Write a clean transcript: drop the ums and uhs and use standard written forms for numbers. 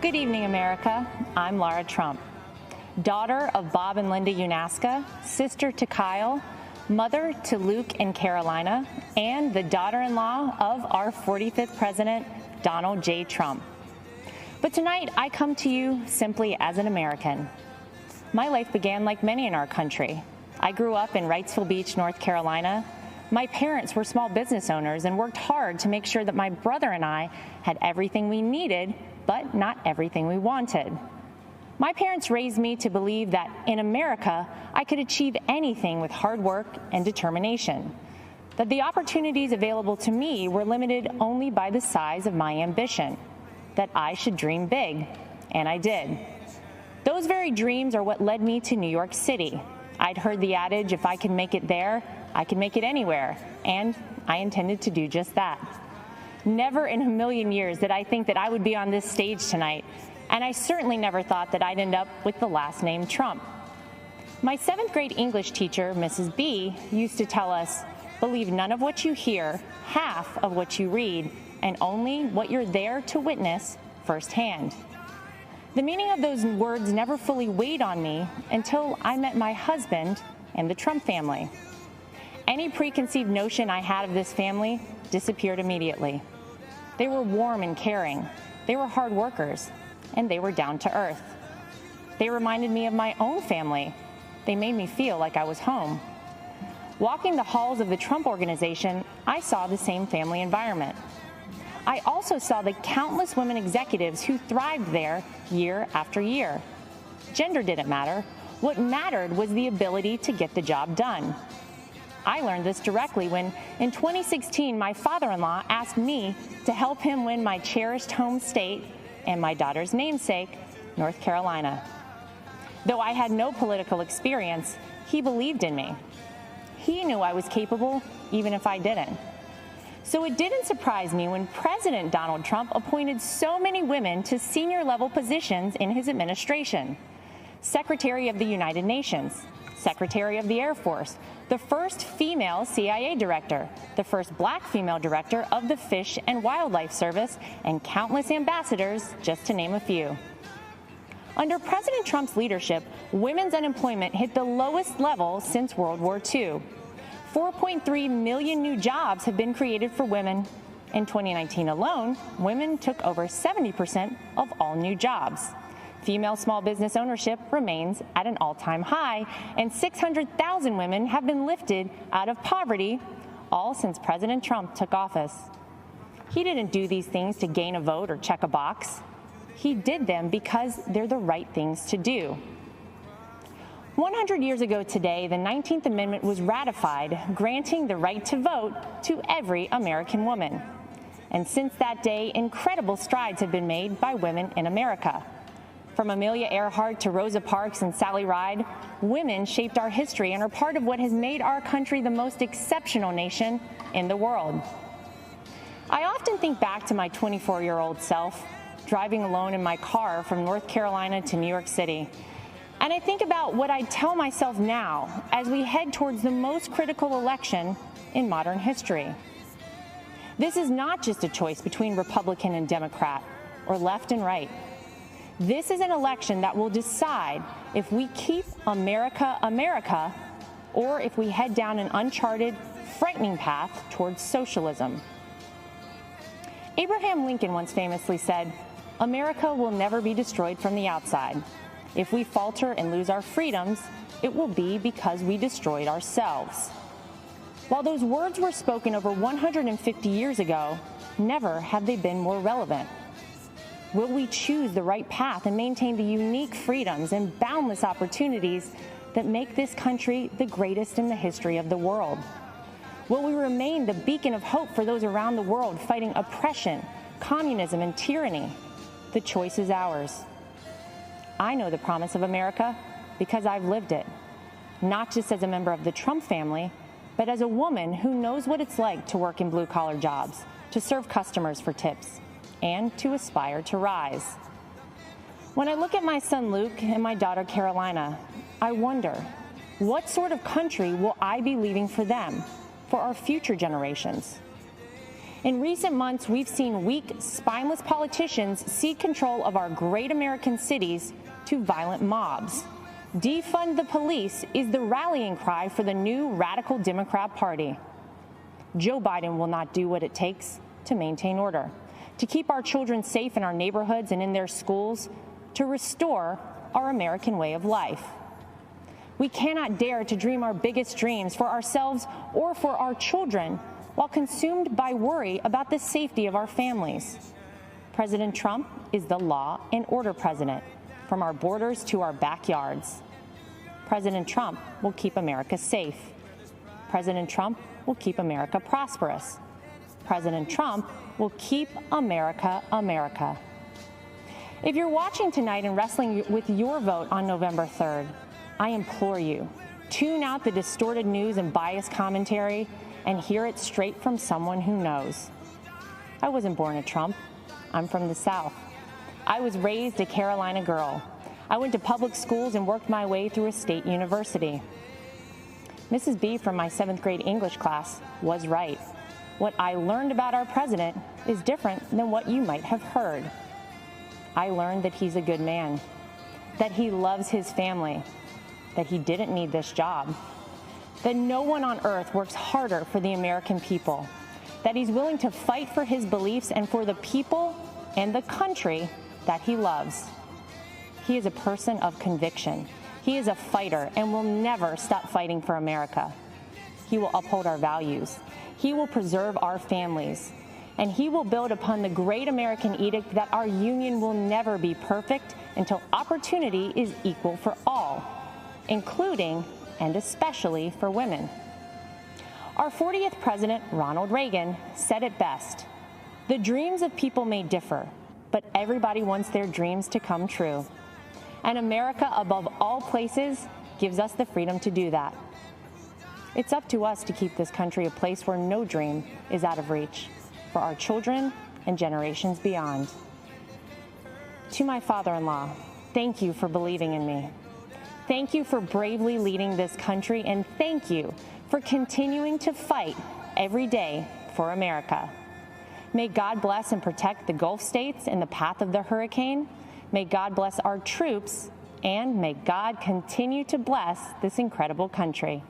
Good evening, America. I'm Lara Trump, daughter of Bob and Linda Unaska, sister to Kyle, mother to Luke and Carolina, and the daughter-in-law of our 45th president, Donald J. Trump. But tonight, I come to you simply as an American. My life began like many in our country. I grew up in Wrightsville Beach, North Carolina. My parents were small business owners and worked hard to make sure that my brother and I had everything we needed, but not everything we wanted. My parents raised me to believe that in America, I could achieve anything with hard work and determination, that the opportunities available to me were limited only by the size of my ambition, that I should dream big, and I did. Those very dreams are what led me to New York City. I'd heard the adage, if I can make it there, I can make it anywhere, and I intended to do just that. Never in a million years did I think that I would be on this stage tonight, and I certainly never thought that I'd end up with the last name Trump. My 7th grade English teacher, Mrs. B, used to tell us, believe none of what you hear, half of what you read, and only what you're there to witness firsthand. The meaning of those words never fully weighed on me until I met my husband and the Trump family. Any preconceived notion I had of this family disappeared immediately. They were warm and caring, they were hard workers, and they were down to earth. They reminded me of my own family. They made me feel like I was home. Walking the halls of the Trump Organization, I saw the same family environment. I also saw the countless women executives who thrived there year after year. Gender didn't matter. What mattered was the ability to get the job done. I learned this directly when, in 2016, my father-in-law asked me to help him win my cherished home state and my daughter's namesake, North Carolina. Though I had no political experience, he believed in me. He knew I was capable, even if I didn't. So it didn't surprise me when President Donald Trump appointed so many women to senior-level positions in his administration. Secretary of the United Nations, Secretary of the Air Force, the first female CIA director, the first black female director of the Fish and Wildlife Service, and countless ambassadors, just to name a few. Under President Trump's leadership, women's unemployment hit the lowest level since World War II. 4.3 million new jobs have been created for women. In 2019 alone, women took over 70% of all new jobs. Female small business ownership remains at an all-time high, and 600,000 women have been lifted out of poverty, all since President Trump took office. He didn't do these things to gain a vote or check a box. He did them because they're the right things to do. 100 years ago today, the 19th Amendment was ratified, granting the right to vote to every American woman. And since that day, incredible strides have been made by women in America. From Amelia Earhart to Rosa Parks and Sally Ride, women shaped our history and are part of what has made our country the most exceptional nation in the world. I often think back to my 24-year-old self, driving alone in my car from North Carolina to New York City. And I think about what I'd tell myself now as we head towards the most critical election in modern history. This is not just a choice between Republican and Democrat or left and right. This is an election that will decide if we keep America, America, or if we head down an uncharted, frightening path towards socialism. Abraham Lincoln once famously said, "America will never be destroyed from the outside. If we falter and lose our freedoms, it will be because we destroyed ourselves." While those words were spoken over 150 years ago, never have they been more relevant. Will we choose the right path and maintain the unique freedoms and boundless opportunities that make this country the greatest in the history of the world? Will we remain the beacon of hope for those around the world fighting oppression, communism, and tyranny? The choice is ours. I know the promise of America because I've lived it, not just as a member of the Trump family, but as a woman who knows what it's like to work in blue-collar jobs, to serve customers for tips, and to aspire to rise. When I look at my son Luke and my daughter Carolina, I wonder, what sort of country will I be leaving for them, for our future generations? In recent months, we've seen weak, spineless politicians cede control of our great American cities to violent mobs. Defund the police is the rallying cry for the new radical Democrat Party. Joe Biden will not do what it takes to maintain order, to keep our children safe in our neighborhoods and in their schools, to restore our American way of life. We cannot dare to dream our biggest dreams for ourselves or for our children while consumed by worry about the safety of our families. President Trump is the law and order president, from our borders to our backyards. President Trump will keep America safe. President Trump will keep America prosperous. President Trump will keep America America. If you're watching tonight and wrestling with your vote on November 3rd, I implore you, tune out the distorted news and biased commentary and hear it straight from someone who knows. I wasn't born a Trump. I'm from the South. I was raised a Carolina girl. I went to public schools and worked my way through a state university. Mrs. B from my 7th grade English class was right. What I learned about our president is different than what you might have heard. I learned that he's a good man, that he loves his family, that he didn't need this job, that no one on earth works harder for the American people, that he's willing to fight for his beliefs and for the people and the country that he loves. He is a person of conviction. He is a fighter and will never stop fighting for America. He will uphold our values. He will preserve our families. And he will build upon the great American edict that our union will never be perfect until opportunity is equal for all, including and especially for women. Our 40th president, Ronald Reagan, said it best: "The dreams of people may differ, but everybody wants their dreams to come true. And America, above all places, gives us the freedom to do that." It's up to us to keep this country a place where no dream is out of reach for our children and generations beyond. To my father-in-law, thank you for believing in me. Thank you for bravely leading this country, and thank you for continuing to fight every day for America. May God bless and protect the Gulf states in the path of the hurricane. May God bless our troops, and may God continue to bless this incredible country.